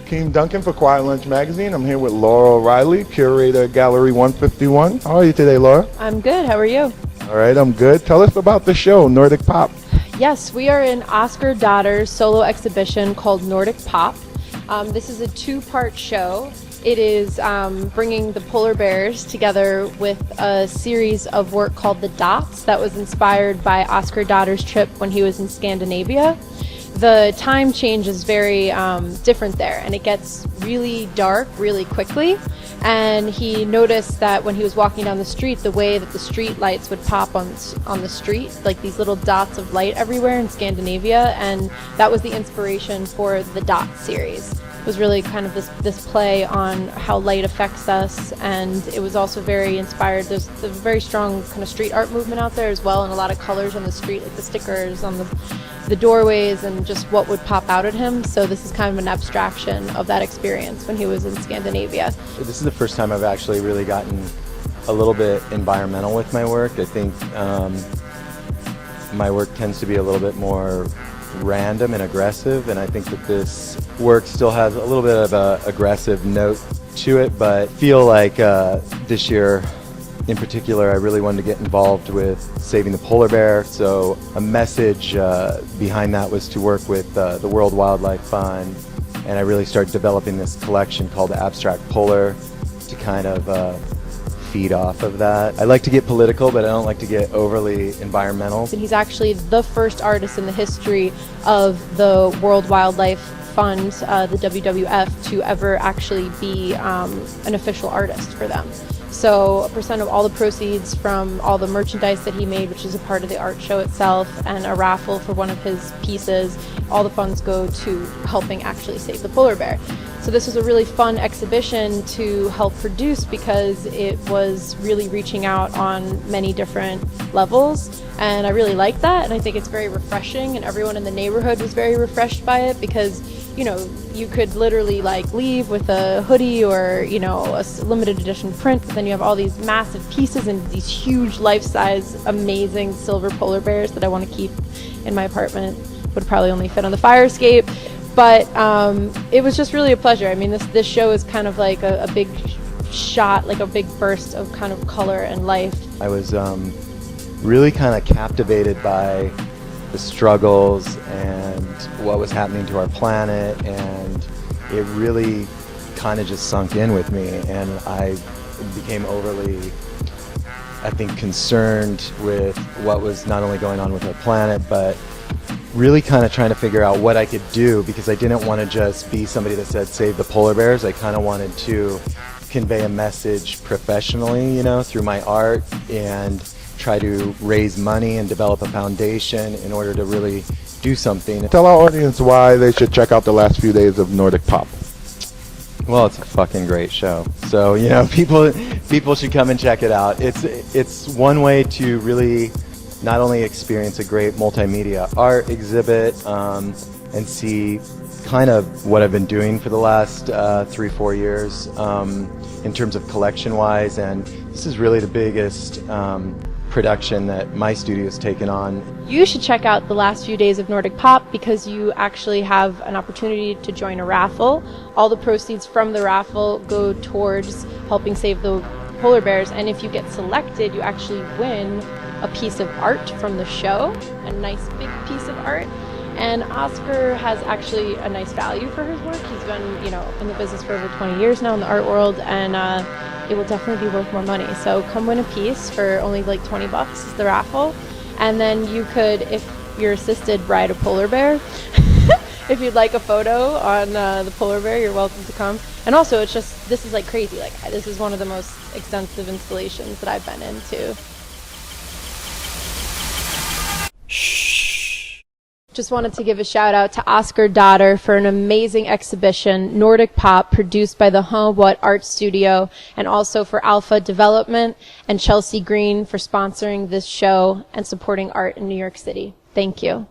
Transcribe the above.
Hakeem Duncan for Quiet Lunch Magazine. I'm here with Laura O'Reilly, curator at Gallery 151. How are you today, Laura? I'm good. How are you? All right, I'm good. Tell us about the show, Nordic Pop. Yes, we are in Oscar Dotter's solo exhibition called Nordic Pop. This is a two-part show. It is bringing the polar bears together with a series of work called The Dots that was inspired by Oscar Dotter's trip when he was in Scandinavia. The time change is very different there, and it gets really dark really quickly. And he noticed that when he was walking down the street, the way that the street lights would pop on the street, like these little dots of light everywhere in Scandinavia, and that was the inspiration for the Dots series. It was really kind of this play on how light affects us, and it was also very inspired. There's a very strong kind of street art movement out there as well, and a lot of colors on the street, like the stickers on the doorways and just what would pop out at him. So this is kind of an abstraction of that experience when he was in Scandinavia. This is the first time I've actually really gotten a little bit environmental with my work. I think my work tends to be a little bit more random and aggressive, and I think that this work still has a little bit of a aggressive note to it, but feel like this year in particular I really wanted to get involved with saving the polar bear, so a message behind that was to work with the World Wildlife Fund, and I really started developing this collection called Abstract Polar to kind of feed off of that. I like to get political, but I don't like to get overly environmental. And he's actually the first artist in the history of the World Wildlife Fund, the WWF, to ever actually be an official artist for them. So a percent of all the proceeds from all the merchandise that he made, which is a part of the art show itself, and a raffle for one of his pieces, all the funds go to helping actually save the polar bear. So this was a really fun exhibition to help produce because it was really reaching out on many different levels, and I really like that, and I think it's very refreshing, and everyone in the neighborhood was very refreshed by it because, you know, you could literally like leave with a hoodie or, you know, a limited edition print, but then you have all these massive pieces and these huge life-size amazing silver polar bears that I want to keep in my apartment. Would probably only fit on the fire escape, but it was just really a pleasure. I mean, this show is kind of like a big shot, like a big burst of kind of color and life. I was really kind of captivated by the struggles and what was happening to our planet, and it really kind of just sunk in with me, and I became overly, I think, concerned with what was not only going on with our planet, but really kind of trying to figure out what I could do, because I didn't want to just be somebody that said save the polar bears. I kind of wanted to convey a message professionally, you know, through my art, and try to raise money and develop a foundation in order to really do something. Tell our audience why they should check out the last few days of Nordic Pop. Well, it's a fucking great show. So, you know, people should come and check it out. It's one way to really not only experience a great multimedia art exhibit and see kind of what I've been doing for the last 3-4 years in terms of collection-wise, and this is really the biggest production that my studio's taken on. You should check out the last few days of Nordic Pop because you actually have an opportunity to join a raffle. All the proceeds from the raffle go towards helping save the polar bears, and if you get selected, you actually win a piece of art from the show, a nice big piece of art. And Oscar has actually a nice value for his work. He's been, you know, in the business for over 20 years now in the art world, and it will definitely be worth more money. So come win a piece for only like $20 is the raffle, and then you could, if you're assisted, ride a polar bear. If you'd like a photo on the polar bear, you're welcome to come. And also, it's just, this is like crazy. Like, this is one of the most extensive installations that I've been into. Just wanted to give a shout out to Oscar Dotter for an amazing exhibition, Nordic Pop, produced by the What Art Studio, and also for Alpha Development and Chelsea Green for sponsoring this show and supporting art in New York City. Thank you.